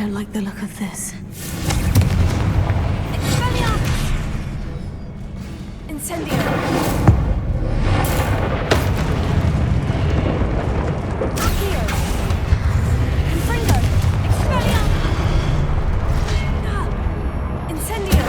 don't like the look of this. Expelliarmus! Incendio! Accio! Confringo! Expelliarmus! Incendio!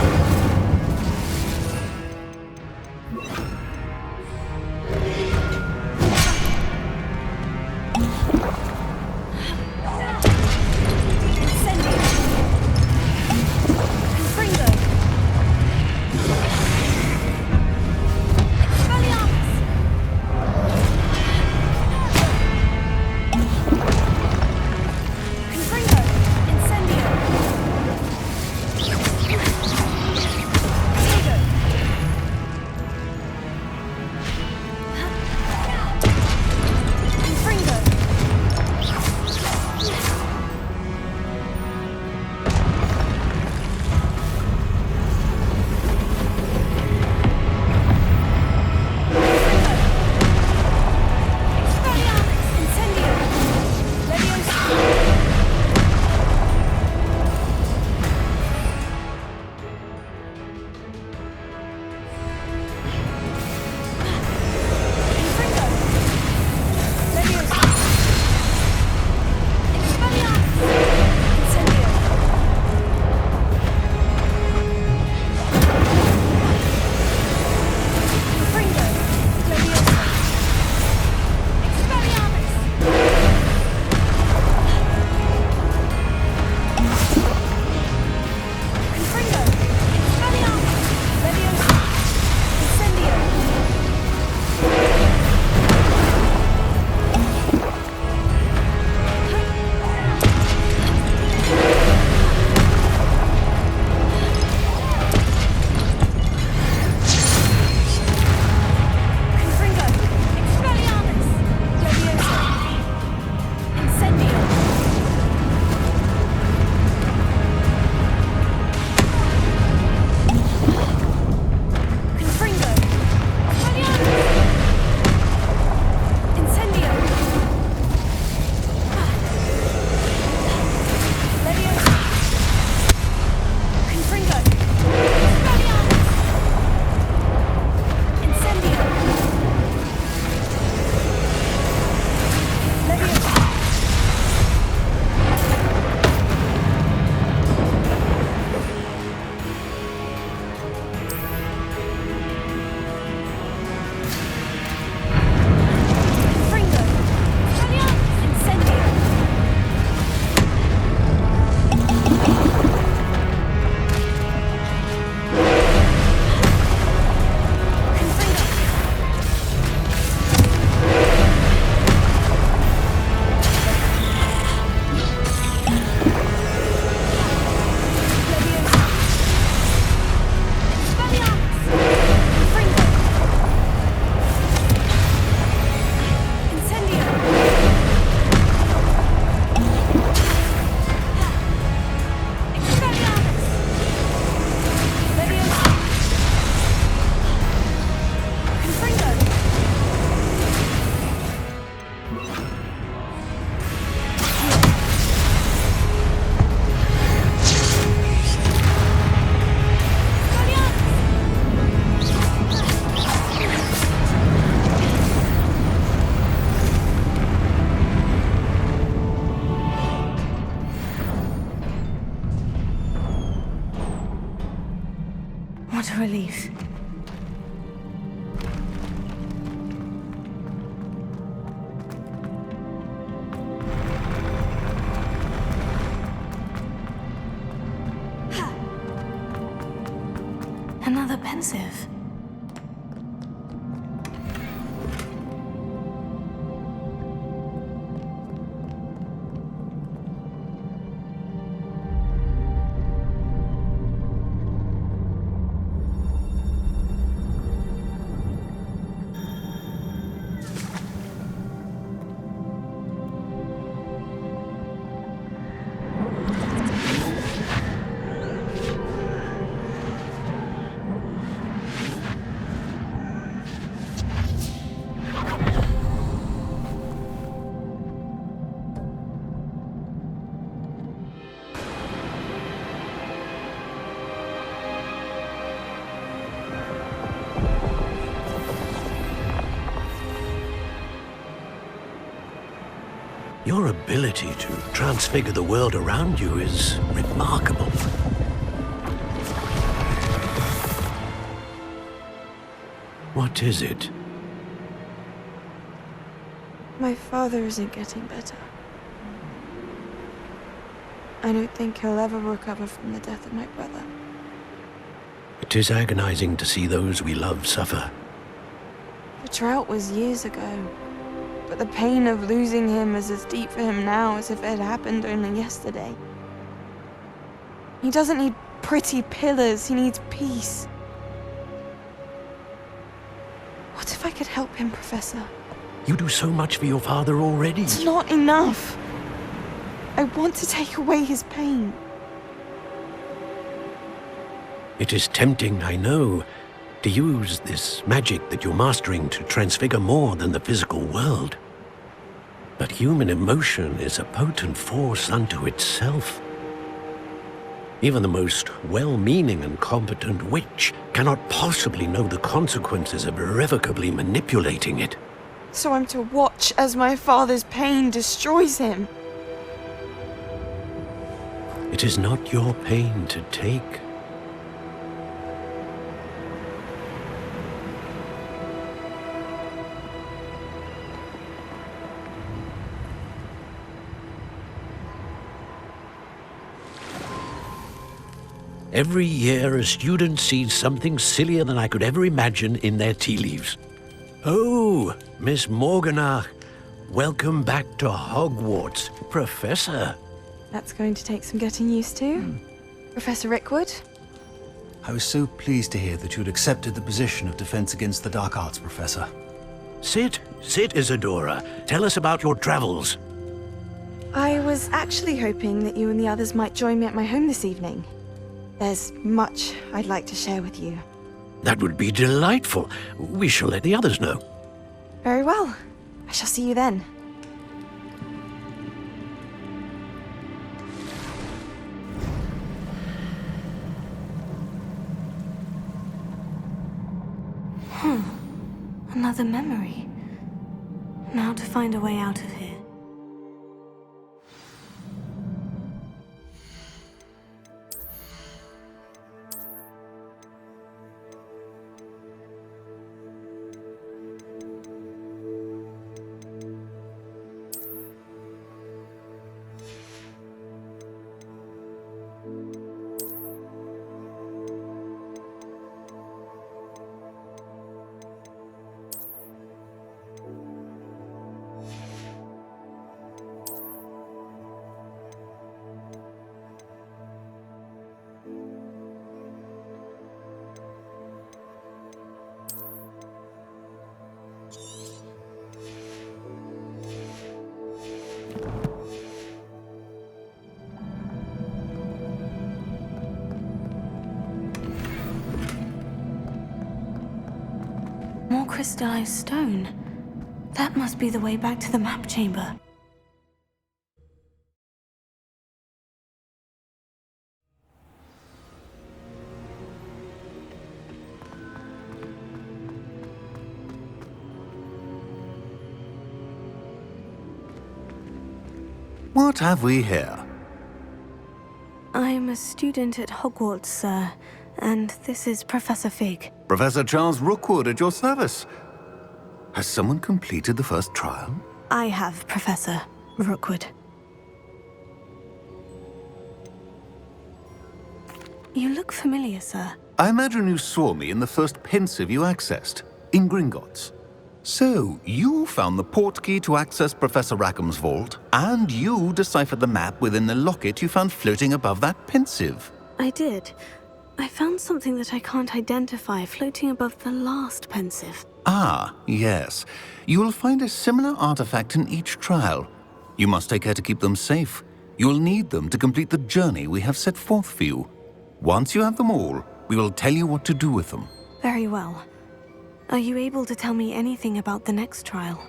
What a relief. Another pensive. Your ability to transfigure the world around you is remarkable. What is it? My father isn't getting better. I don't think he'll ever recover from the death of my brother. It is agonizing to see those we love suffer. The drought was years ago, but the pain of losing him is as deep for him now as if it had happened only yesterday. He doesn't need pretty pillars, he needs peace. What if I could help him, Professor? You do so much for your father already. It's not enough. I want to take away his pain. It is tempting, I know, to use this magic that you're mastering to transfigure more than the physical world. But human emotion is a potent force unto itself. Even the most well-meaning and competent witch cannot possibly know the consequences of irrevocably manipulating it. So I'm to watch as my father's pain destroys him. It is not your pain to take. Every year, a student sees something sillier than I could ever imagine in their tea leaves. Oh, Miss Morganach, welcome back to Hogwarts, Professor. That's going to take some getting used to. Professor Rickwood? I was so pleased to hear that you had accepted the position of Defense Against the Dark Arts, Professor. Sit, Isadora. Tell us about your travels. I was actually hoping that you and the others might join me at my home this evening. There's much I'd like to share with you. That would be delightful. We shall let the others know. Very well. I shall see you then. Another memory. Now to find a way out of here. More crystallized stone. That must be the way back to the map chamber. What have we here? I'm a student at Hogwarts, sir, and this is Professor Fig. Professor Charles Rookwood at your service. Has someone completed the first trial? I have, Professor Rookwood. You look familiar, sir. I imagine you saw me in the first pensive you accessed, in Gringotts. So, you found the portkey to access Professor Rackham's vault, and you deciphered the map within the locket you found floating above that pensive. I did. I found something that I can't identify floating above the last pensive. Ah, yes. You will find a similar artifact in each trial. You must take care to keep them safe. You will need them to complete the journey we have set forth for you. Once you have them all, we will tell you what to do with them. Very well. Are you able to tell me anything about the next trial?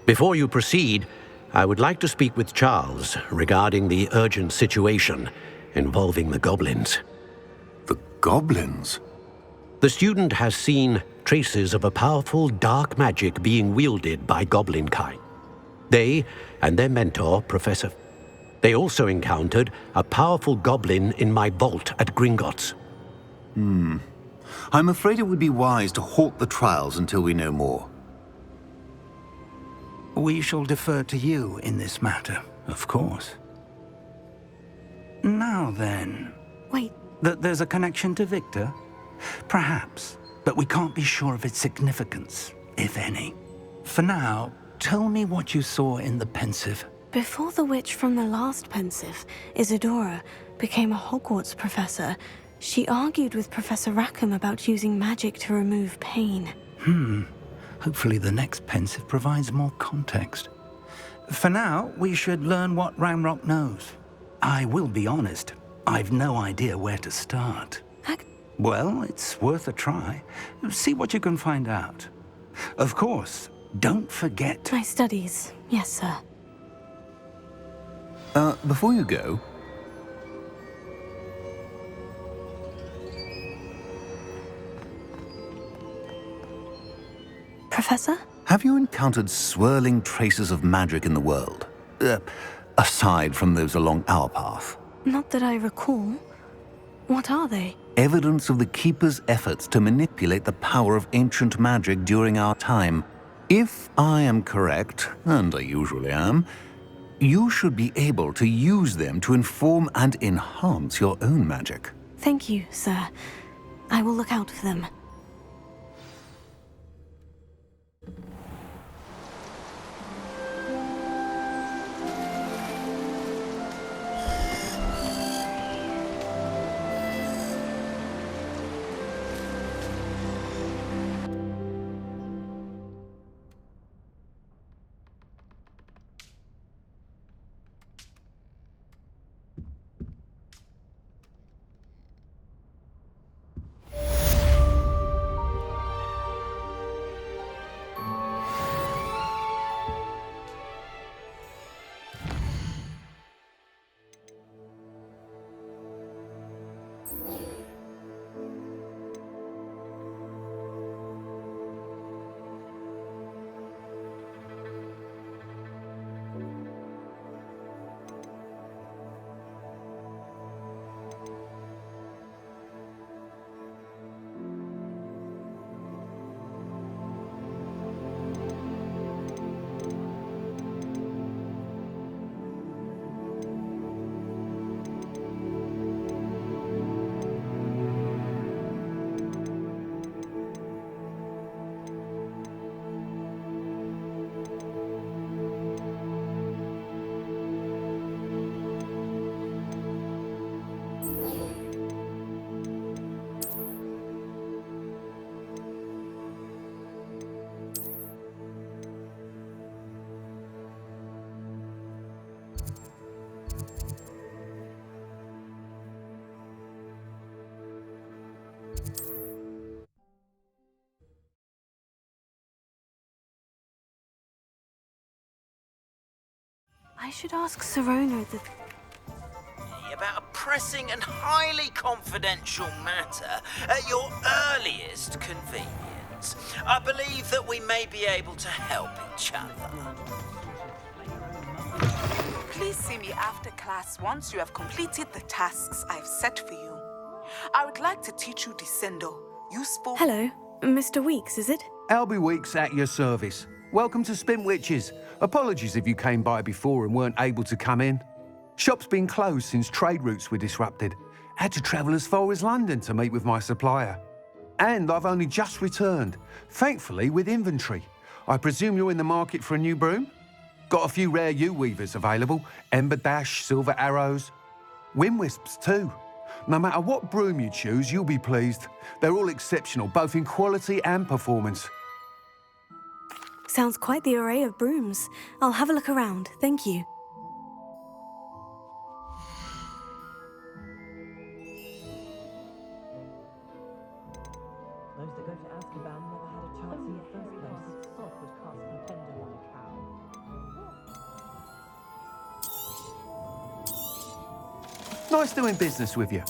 Before you proceed, I would like to speak with Charles regarding the urgent situation involving the goblins. The goblins? The student has seen traces of a powerful dark magic being wielded by goblin kind. They and their mentor, Professor... They also encountered a powerful goblin in my vault at Gringotts. I'm afraid it would be wise to halt the trials until we know more. We shall defer to you in this matter, of course. Now then... Wait, There's a connection to Victor? Perhaps, but we can't be sure of its significance, if any. For now, tell me what you saw in the pensive. before the witch from the last pensive, Isadora, became a Hogwarts professor, she argued with Professor Rackham about using magic to remove pain. Hopefully the next pensive provides more context. For now, we should learn what Ranrock knows. I will be honest, I've no idea where to start. Well, it's worth a try. See what you can find out. Of course, don't forget... My studies, yes, sir. Before you go... Professor? Have you encountered swirling traces of magic in the world? Aside from those along our path? Not that I recall. What are they? Evidence of the Keeper's efforts to manipulate the power of ancient magic during our time. If I am correct, and I usually am, you should be able to use them to inform and enhance your own magic. Thank you, sir. I will look out for them. I should ask Serona about a pressing and highly confidential matter at your earliest convenience. I believe that we may be able to help each other. Please see me after class once you have completed the tasks I've set for you. I would like to teach you Descendo, useful... Hello, Mr. Weeks, is it? Albie Weeks at your service. Welcome to Spintwitches. Apologies if you came by before and weren't able to come in. Shop's been closed since trade routes were disrupted. Had to travel as far as London to meet with my supplier. And I've only just returned, thankfully with inventory. I presume you're in the market for a new broom? Got a few rare U-weavers available. Ember Dash, Silver Arrows. Wind Wisps too. No matter what broom you choose, you'll be pleased. They're all exceptional, both in quality and performance. Sounds quite the array of brooms. I'll have a look around, thank you. Those that go to Azkaban never had a chance in the first place. Sod would cast contender on a cow. Nice doing business with you.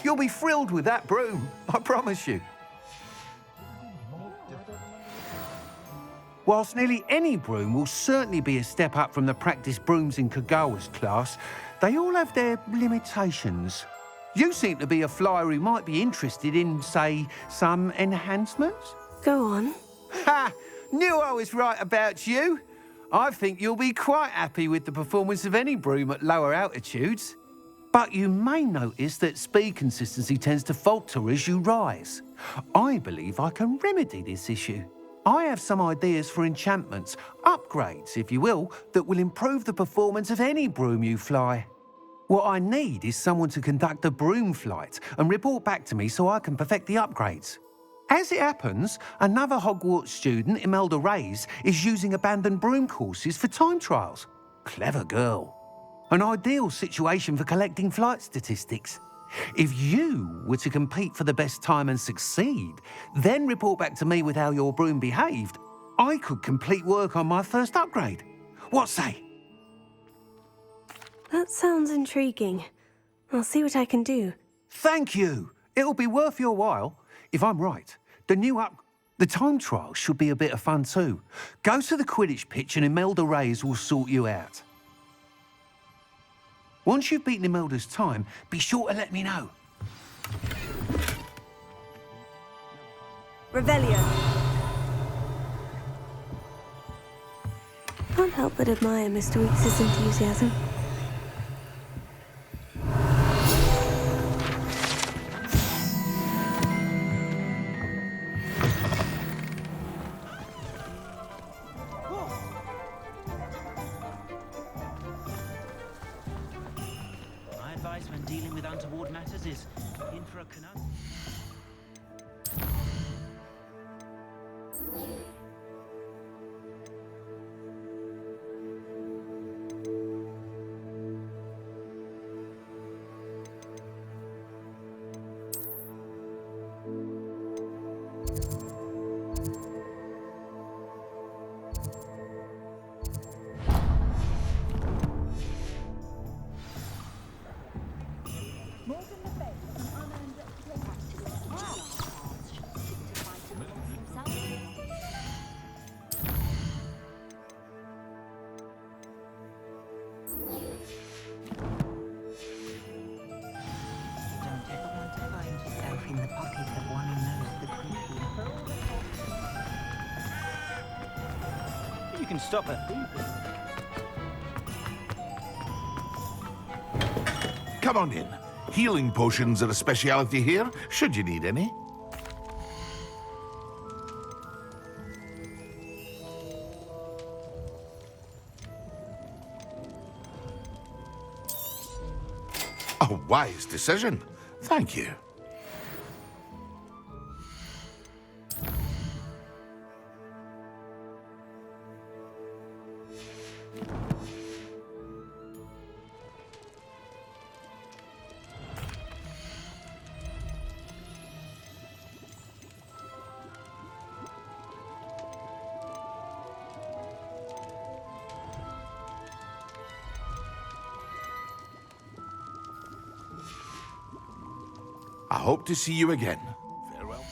You'll be thrilled with that broom, I promise you. Whilst nearly any broom will certainly be a step up from the practice brooms in Kagawa's class, they all have their limitations. You seem to be a flyer who might be interested in, say, some enhancements? Go on. Ha! Knew I was right about you. I think you'll be quite happy with the performance of any broom at lower altitudes. But you may notice that speed consistency tends to falter as you rise. I believe I can remedy this issue. I have some ideas for enchantments, upgrades, if you will, that will improve the performance of any broom you fly. What I need is someone to conduct a broom flight and report back to me so I can perfect the upgrades. As it happens, another Hogwarts student, Imelda Reyes, is using abandoned broom courses for time trials. Clever girl. An ideal situation for collecting flight statistics. If you were to compete for the best time and succeed, then report back to me with how your broom behaved, I could complete work on my first upgrade. What say? That sounds intriguing. I'll see what I can do. Thank you. It'll be worth your while. If I'm right, the time trial should be a bit of fun too. Go to the Quidditch pitch and Imelda Reyes will sort you out. Once you've beaten Imelda's time, be sure to let me know. Revelio. Can't help but admire Mr. Weekes' enthusiasm. My advice when dealing with untoward matters is in for a conundrum. In the pocket of one who knows the creepy. You can stop her. Come on in. Healing potions are a speciality here, should you need any. A wise decision. Thank you. I hope to see you again. Farewell.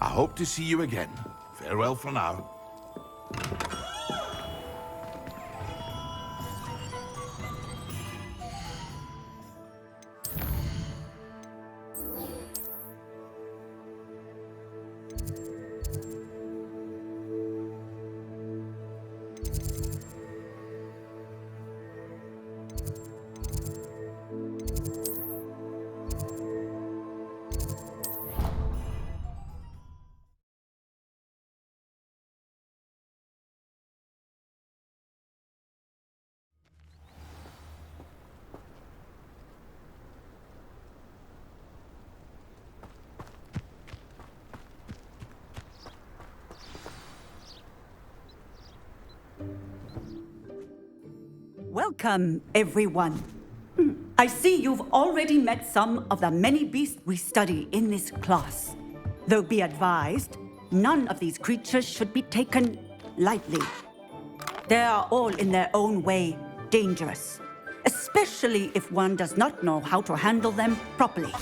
I hope to see you again. Farewell for now. welcome, everyone. I see you've already met some of the many beasts we study in this class. Though be advised, none of these creatures should be taken lightly. They are all in their own way dangerous, especially if one does not know how to handle them properly.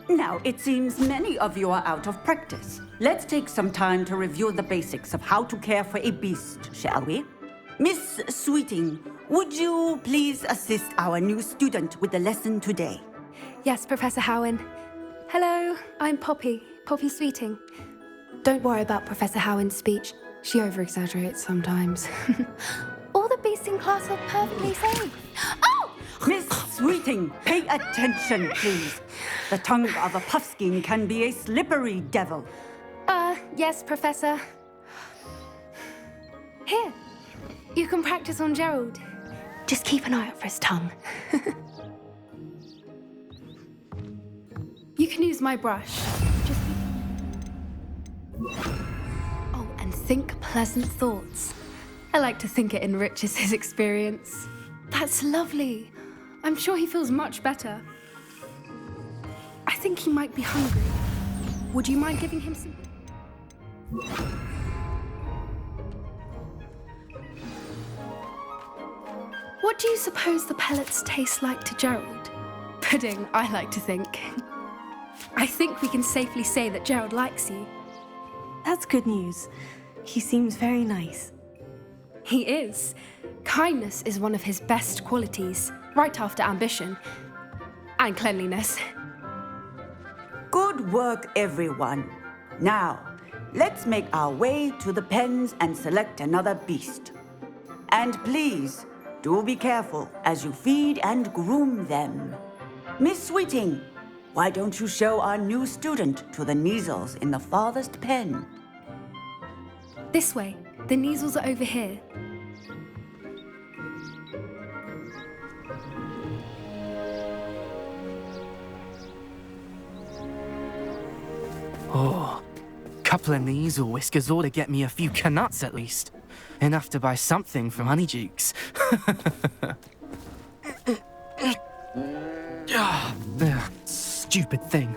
Now, it seems many of you are out of practice. Let's take some time to review the basics of how to care for a beast, shall we? Miss Sweeting, would you please assist our new student with the lesson today? Yes, Professor Howen. Hello, I'm Poppy Sweeting. Don't worry about Professor Howen's speech. She over-exaggerates sometimes. All the beasts in class are perfectly safe. Oh! Miss Sweeting, pay attention, please. The tongue of a puffskein can be a slippery devil. Yes, Professor. Here, you can practice on Gerald. Just keep an eye out for his tongue. You can use my brush. Oh, and think pleasant thoughts. I like to think it enriches his experience. That's lovely. I'm sure he feels much better. I think he might be hungry. Would you mind giving him some... What do you suppose the pellets taste like to Gerald? Pudding, I like to think. I think we can safely say that Gerald likes you. That's good news. He seems very nice. He is. Kindness is one of his best qualities, right after ambition. And cleanliness. Good work, everyone. Now, let's make our way to the pens and select another beast. And please, do be careful as you feed and groom them. Miss Sweeting, why don't you show our new student to the Neasels in the farthest pen? This way. The Neasels are over here. Oh, couple of Neasel whiskers ought to get me a few canuts at least. Enough to buy something from Honeydukes. Stupid thing.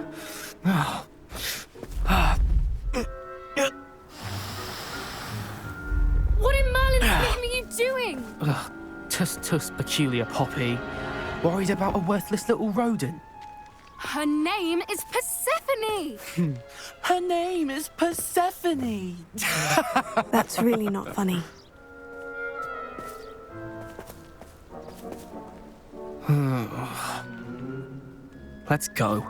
What in Merlin's name are you doing? Tuss, peculiar Poppy. Worried about a worthless little rodent. Her name is Persephone! Her name is Persephone! That's really not funny. Let's go.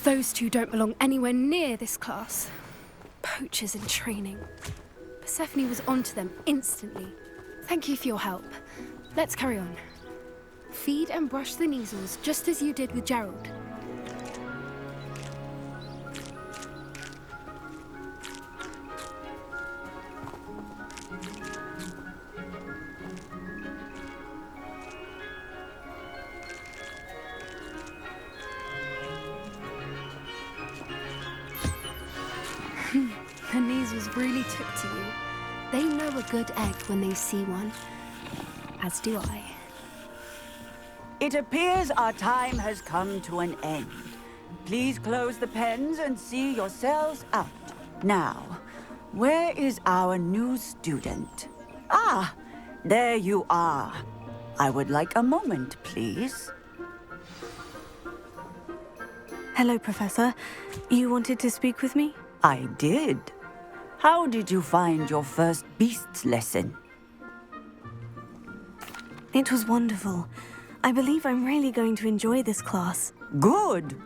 Those two don't belong anywhere near this class. Poachers in training. Persephone was onto them instantly. Thank you for your help. Let's carry on. Feed and brush the Neasels just as you did with Gerald. The Neasels really took to you. They know a good egg when they see one. As do I. It appears our time has come to an end. Please close the pens and see yourselves out. Now, where is our new student? Ah, there you are. I would like a moment, please. Hello, Professor. You wanted to speak with me? I did. How did you find your first beasts lesson? It was wonderful. I believe I'm really going to enjoy this class. Good.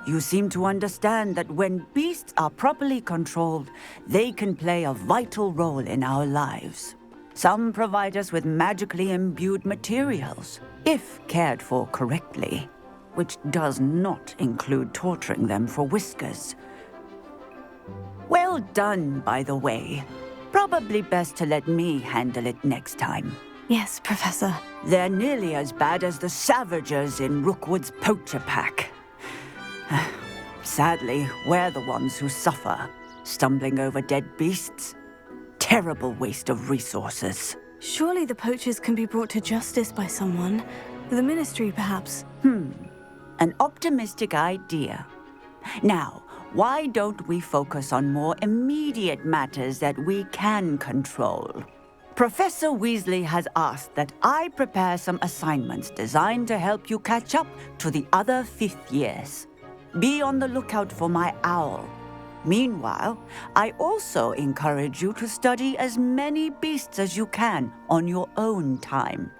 You seem to understand that when beasts are properly controlled, they can play a vital role in our lives. Some provide us with magically imbued materials, if cared for correctly, which does not include torturing them for whiskers. Well done, by the way. Probably best to let me handle it next time. Yes, Professor. They're nearly as bad as the Savagers in Rookwood's poacher pack. Sadly, we're the ones who suffer, stumbling over dead beasts. Terrible waste of resources. Surely the poachers can be brought to justice by someone. The Ministry, perhaps. An optimistic idea. Now, why don't we focus on more immediate matters that we can control? Professor Weasley has asked that I prepare some assignments designed to help you catch up to the other fifth years. Be on the lookout for my owl. Meanwhile, I also encourage you to study as many beasts as you can on your own time.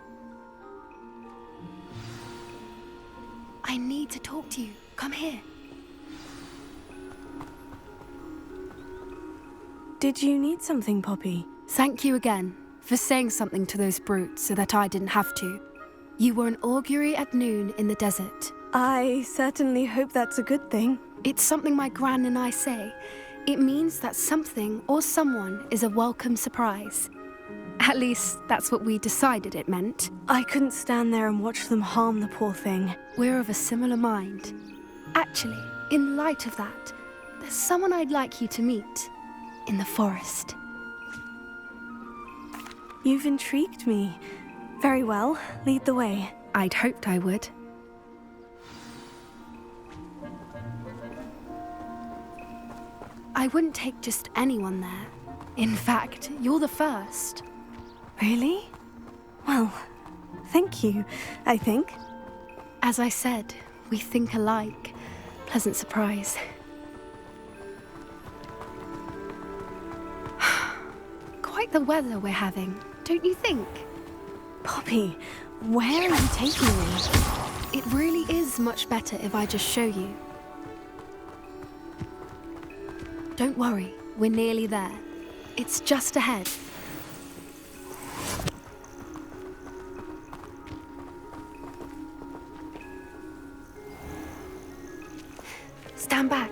I need to talk to you. Come here. Did you need something, Poppy? Thank you again for saying something to those brutes so that I didn't have to. You were an augury at noon in the desert. I certainly hope that's a good thing. It's something my gran and I say. It means that something or someone is a welcome surprise. At least, that's what we decided it meant. I couldn't stand there and watch them harm the poor thing. We're of a similar mind. Actually, in light of that, there's someone I'd like you to meet in the forest. You've intrigued me. Very well, lead the way. I'd hoped I would. I wouldn't take just anyone there. In fact, you're the first. Really? Well, thank you, I think. As I said, we think alike. Pleasant surprise. Quite the weather we're having, don't you think? Poppy, where are you taking me? It really is much better if I just show you. Don't worry, we're nearly there. It's just ahead. Stand back.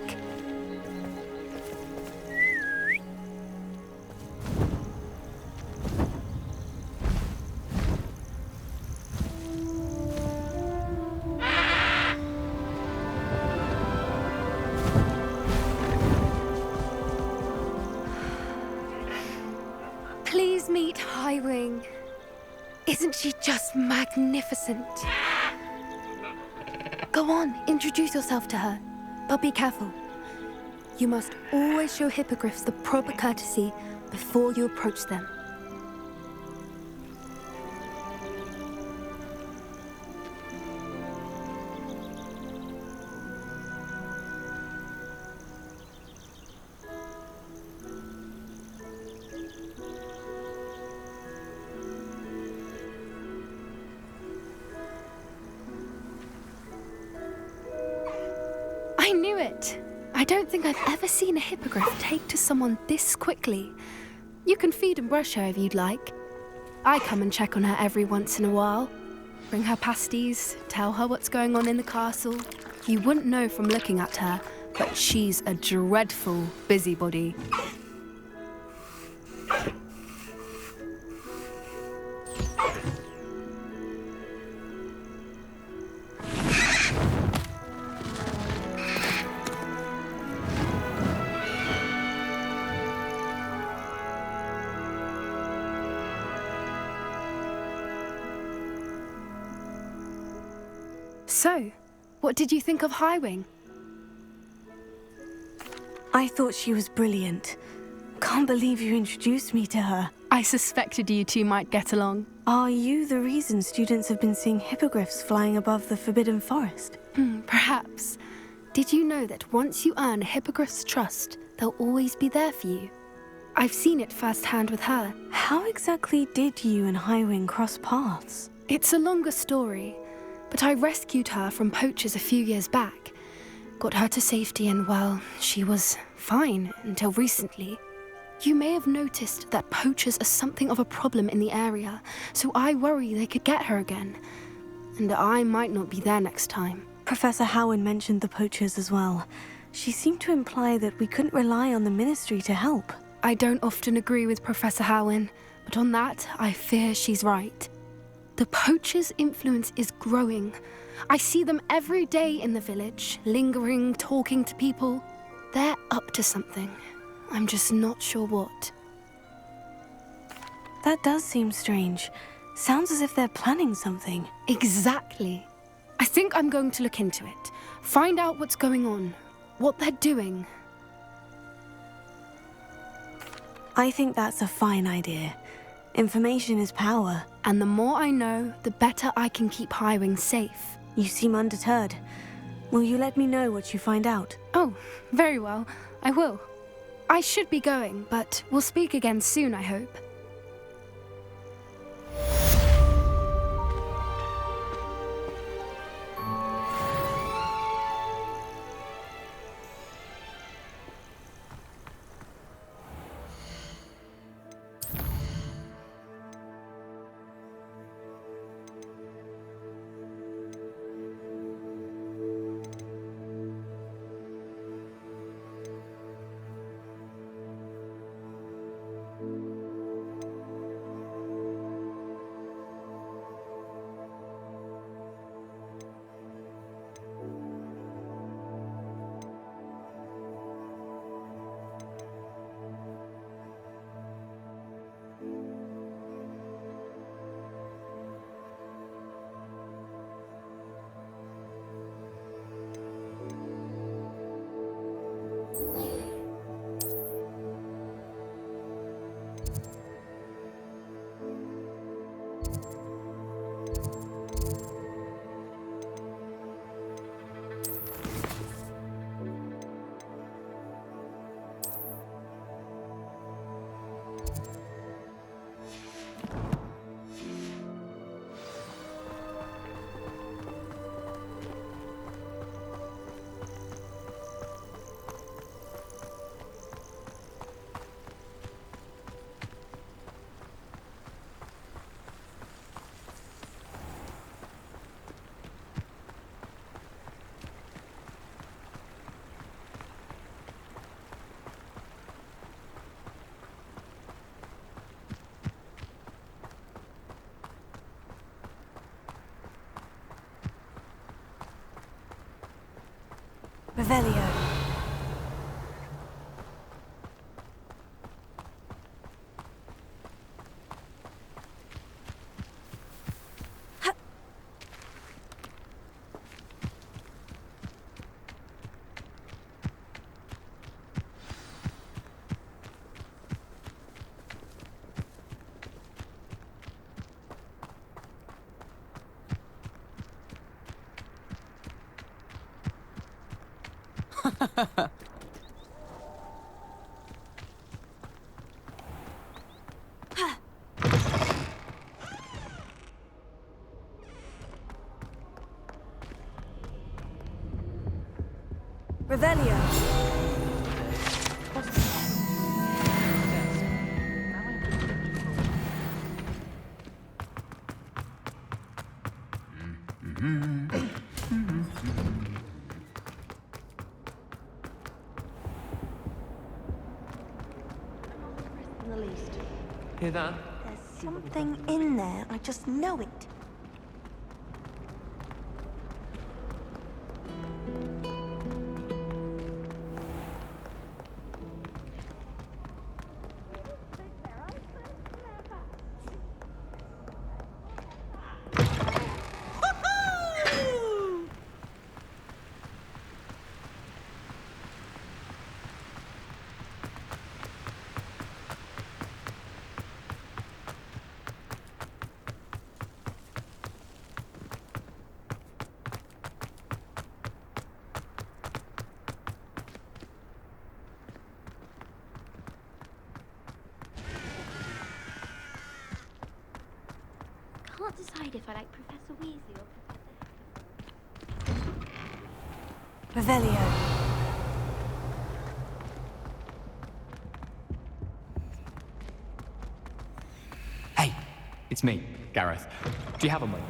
Please meet Highwing. Isn't she just magnificent? Go on, introduce yourself to her. But be careful. You must always show hippogriffs the proper courtesy before you approach them. I knew it! I don't think I've ever seen a hippogriff take to someone this quickly. You can feed and brush her if you'd like. I come and check on her every once in a while. Bring her pasties, tell her what's going on in the castle. You wouldn't know from looking at her, but she's a dreadful busybody. So, what did you think of Highwing? I thought she was brilliant. Can't believe you introduced me to her. I suspected you two might get along. Are you the reason students have been seeing hippogriffs flying above the Forbidden Forest? Perhaps. Did you know that once you earn a hippogriff's trust, they'll always be there for you? I've seen it firsthand with her. How exactly did you and Highwing cross paths? It's a longer story, but I rescued her from poachers a few years back. Got her to safety and, well, she was fine until recently. You may have noticed that poachers are something of a problem in the area, so I worry they could get her again. And I might not be there next time. Professor Howin mentioned the poachers as well. She seemed to imply that we couldn't rely on the Ministry to help. I don't often agree with Professor Howin, but on that, I fear she's right. The poacher's influence is growing. I see them every day in the village, lingering, talking to people. They're up to something. I'm just not sure what. That does seem strange. Sounds as if they're planning something. Exactly. I think I'm going to look into it. Find out what's going on. What they're doing. I think that's a fine idea. Information is power. And the more I know, the better I can keep Highwing safe. You seem undeterred. Will you let me know what you find out? Oh, very well. I will. I should be going, but we'll speak again soon, I hope. Revelio. Revelio. Hear that? There's something in there. I just know it. Can't decide if I like Professor Weasley or Professor... Revelio. Hey, it's me, Gareth. Do you have a moment?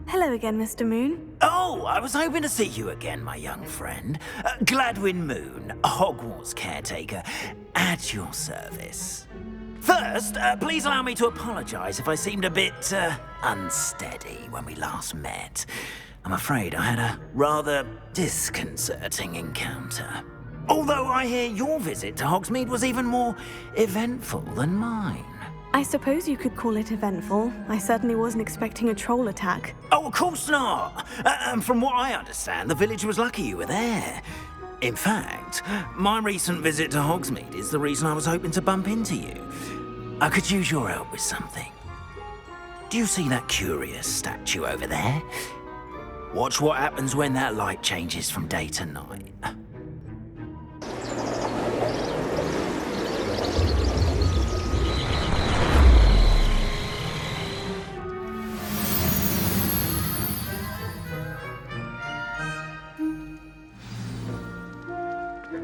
Hello again, Mr. Moon. Oh, I was hoping to see you again, my young friend. Gladwin Moon, Hogwarts caretaker, at your service. First, please allow me to apologize if I seemed a bit unsteady when we last met. I'm afraid I had a rather disconcerting encounter. Although I hear your visit to Hogsmeade was even more eventful than mine. I suppose you could call it eventful. I certainly wasn't expecting a troll attack. Oh, of course not. From what I understand, the village was lucky you were there. In fact, my recent visit to Hogsmeade is the reason I was hoping to bump into you. I could use your help with something. Do you see that curious statue over there? Watch what happens when that light changes from day to night.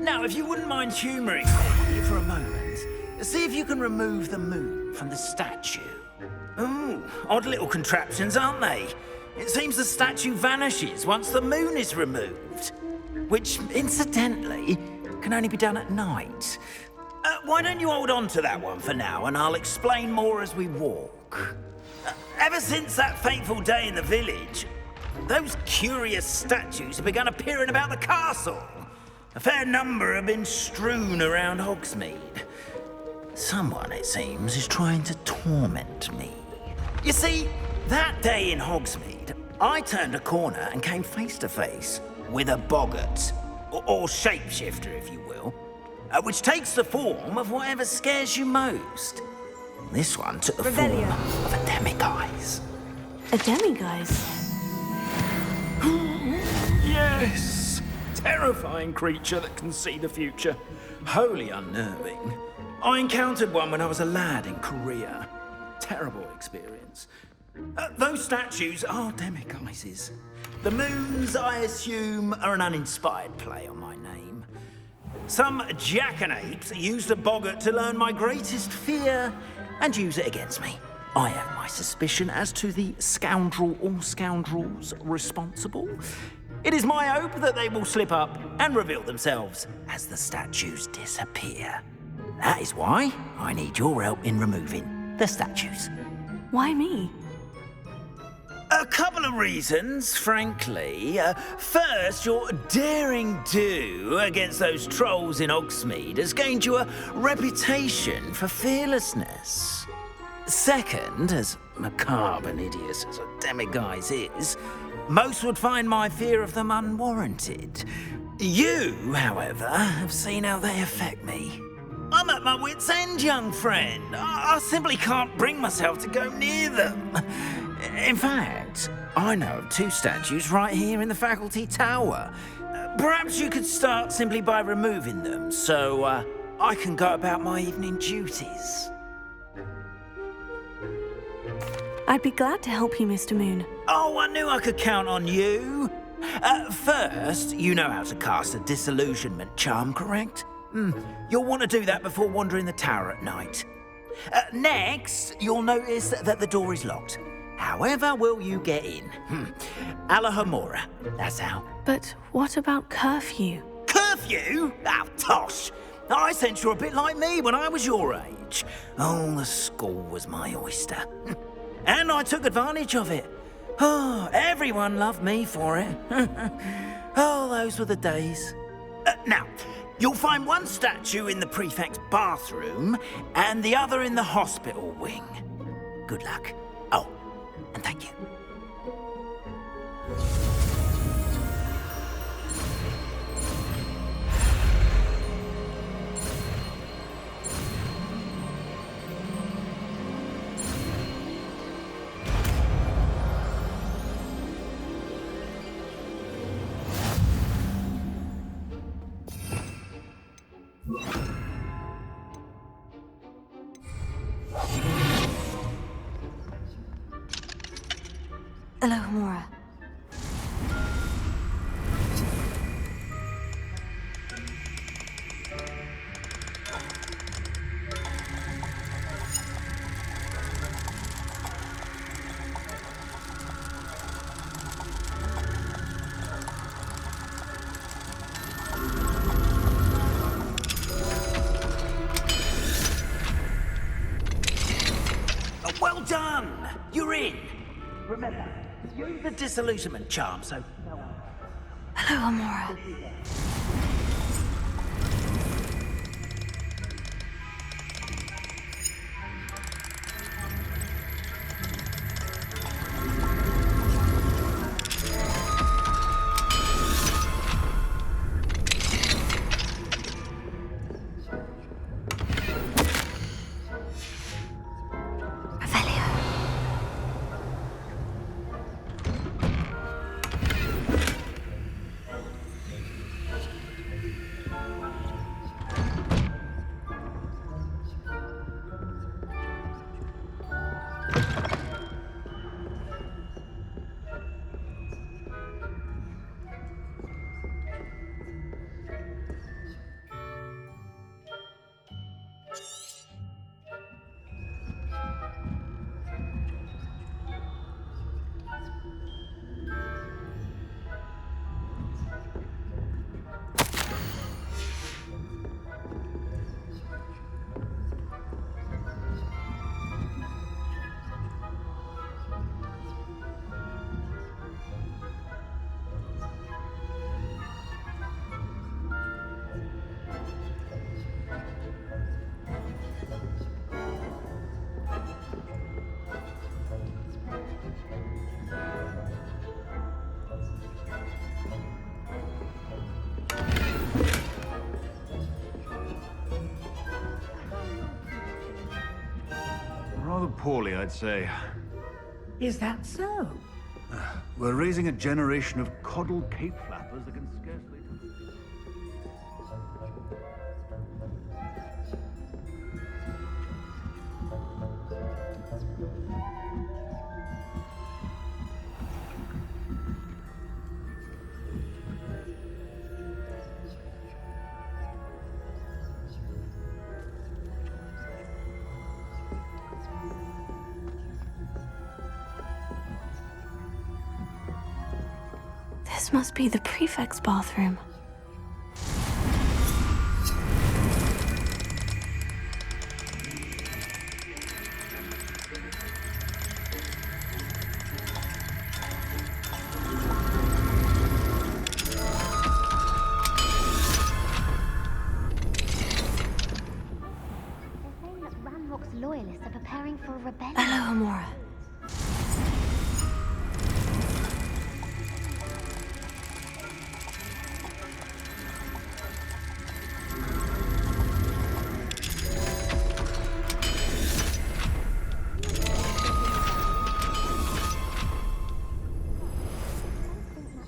Now, if you wouldn't mind humouring me for a moment, see if you can remove the moon from the statue. Ooh, odd little contraptions, aren't they? It seems the statue vanishes once the moon is removed. Which, incidentally, can only be done at night. Why don't you hold on to that one for now, and I'll explain more as we walk. Ever since that fateful day in the village, those curious statues have begun appearing about the castle. A fair number have been strewn around Hogsmeade. Someone, it seems, is trying to torment me. You see, that day in Hogsmeade, I turned a corner and came face to face with a boggart, or shapeshifter, if you will, which takes the form of whatever scares you most. This one took the form of a demiguise. A demiguise? Yes! Terrifying creature that can see the future. Wholly unnerving. I encountered one when I was a lad in Korea. Terrible experience. Those statues are demiguises. The moons, I assume, are an uninspired play on my name. Some jackanapes used a boggart to learn my greatest fear and use it against me. I have my suspicion as to the scoundrel or scoundrels responsible. It is my hope that they will slip up and reveal themselves as the statues disappear. That is why I need your help in removing the statues. Why me? A couple of reasons, frankly. First, your daring do against those trolls in Hogsmeade has gained you a reputation for fearlessness. Second, as macabre and hideous as a demiguise is, most would find my fear of them unwarranted. You, however, have seen how they affect me. I'm at my wit's end, young friend. I simply can't bring myself to go near them. In fact, I know of two statues right here in the faculty tower. Perhaps you could start simply by removing them, so I can go about my evening duties. I'd be glad to help you, Mr. Moon. Oh, I knew I could count on you. First, you know how to cast a disillusionment charm, correct? You'll want to do that before wandering the tower at night. Next, you'll notice that the door is locked. However will you get in? Alahomora, that's how. But what about curfew? Curfew? Oh, tosh. I sense you're a bit like me when I was your age. Oh, the school was my oyster. And I took advantage of it. Oh, everyone loved me for it. Oh, those were the days. Now, you'll find one statue in the prefect's bathroom and the other in the hospital wing. Good luck. Oh, and thank you. Alohomora. Remember, use the disillusionment charm, so... Hello, Amora. Rather poorly, I'd say. Is that so? We're raising a generation of coddled cape flappers that can scarcely... This must be the prefect's bathroom. Loyalists are preparing for a rebellion. Hello, Amora.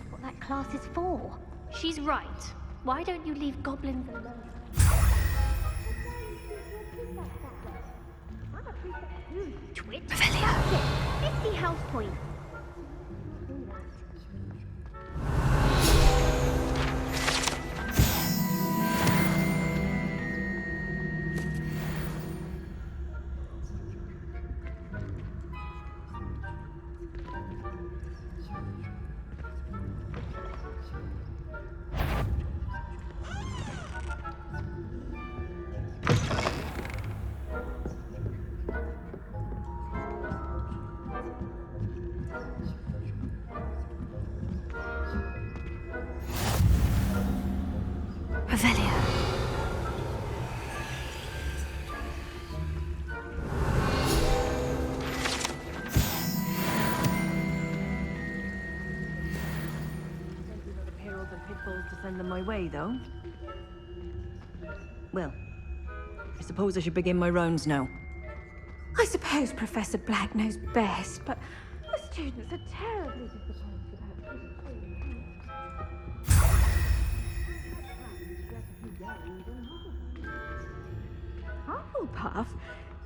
What that class is for. She's right. Why don't you leave goblins alone? Twit. Revelio. 50 house points. Revelio. Perils and pitfalls to send them my way, though. Well, I suppose I should begin my rounds now. I suppose Professor Black knows best, but the students are terribly disappointed about Hufflepuff?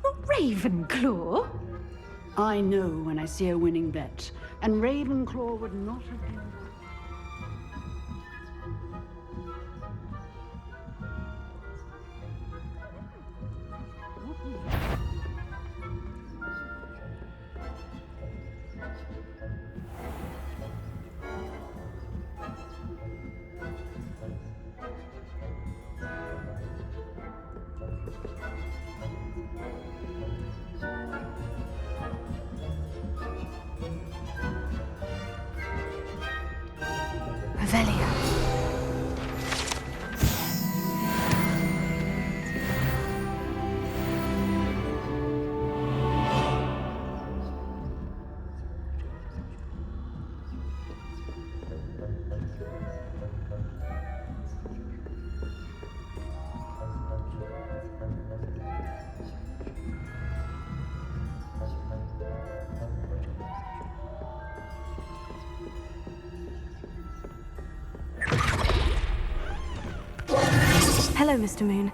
Not Ravenclaw? I know when I see a winning bet, and Ravenclaw would not have been... Hello, Mr. Moon.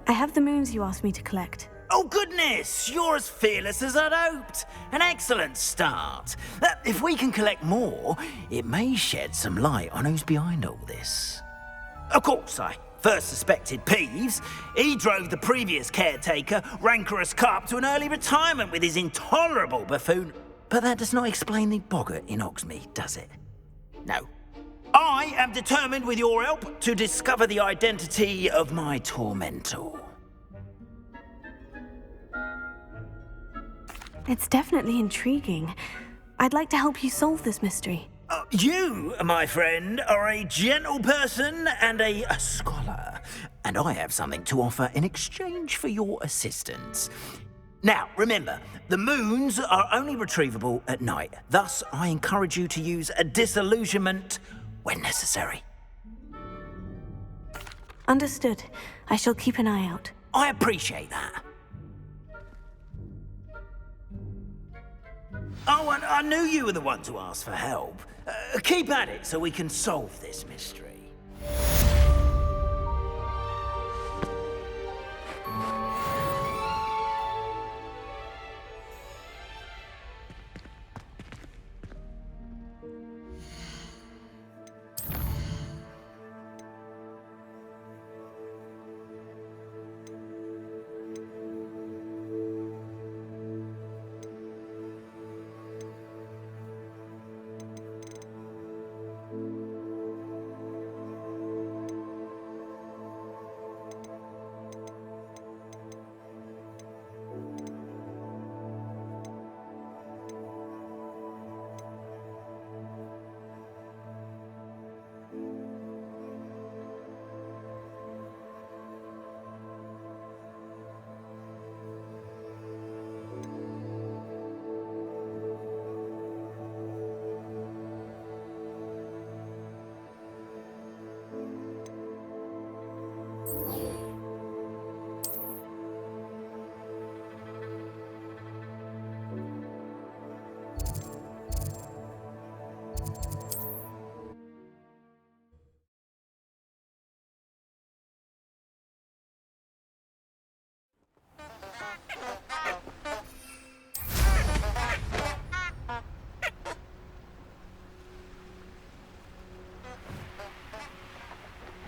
I have the moons you asked me to collect. Oh, goodness! You're as fearless as I'd hoped. An excellent start. If we can collect more, it may shed some light on who's behind all this. Of course, I first suspected Peeves. He drove the previous caretaker, Rancorous Carp, to an early retirement with his intolerable buffoon. But that does not explain the boggart in Hogsmeade, does it? No. I am determined, with your help, to discover the identity of my tormentor. It's definitely intriguing. I'd like to help you solve this mystery. You, my friend, are a gentle person and a scholar, and I have something to offer in exchange for your assistance. Now, remember, the moons are only retrievable at night. Thus, I encourage you to use a disillusionment when necessary. Understood. I shall keep an eye out. I appreciate that. Oh, and I knew you were the one to ask for help. Keep at it so we can solve this mystery.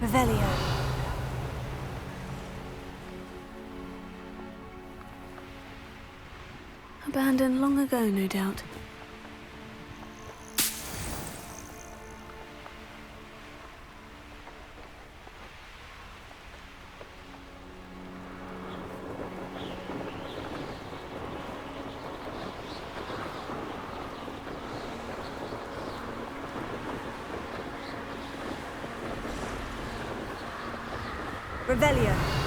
Revelio. Abandoned long ago, no doubt. Revelio.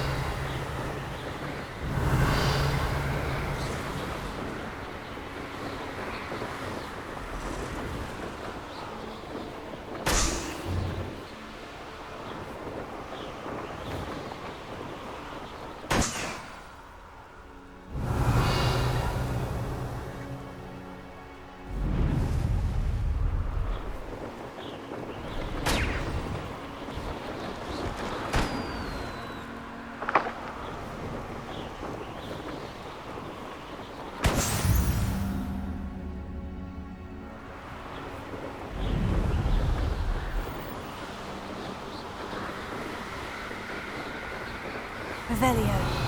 Revelio.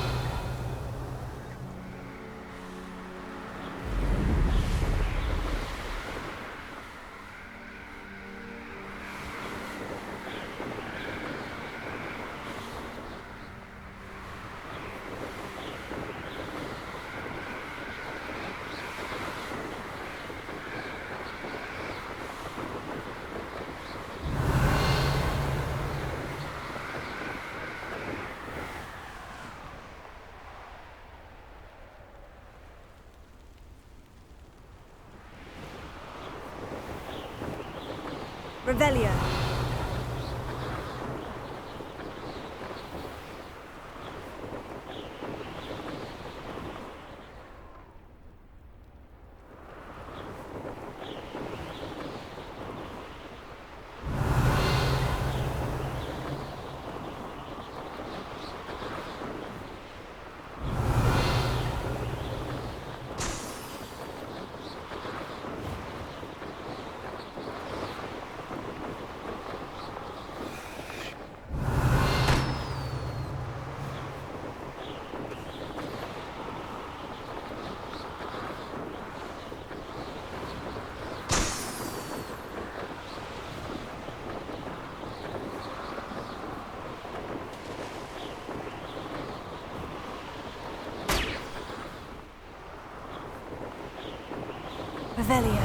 Revelio. Revelio.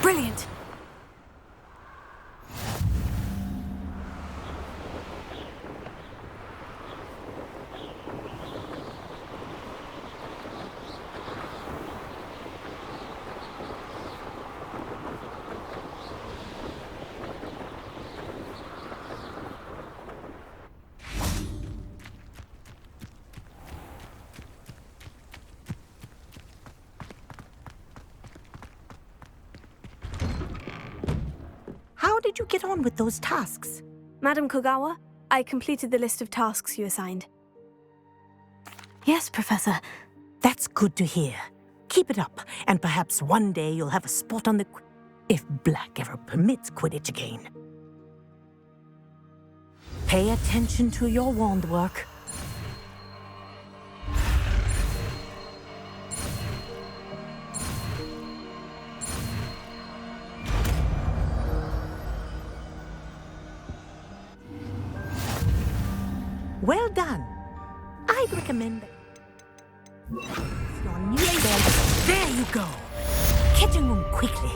Brilliant. How did you get on with those tasks? Madam Kogawa, I completed the list of tasks you assigned. Yes, Professor. That's good to hear. Keep it up, and perhaps one day you'll have a spot on the... if Black ever permits Quidditch again. Pay attention to your wand work. Well done. I'd recommend that. Your new bell. There you go. Kitchen room quickly.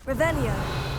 Revelio.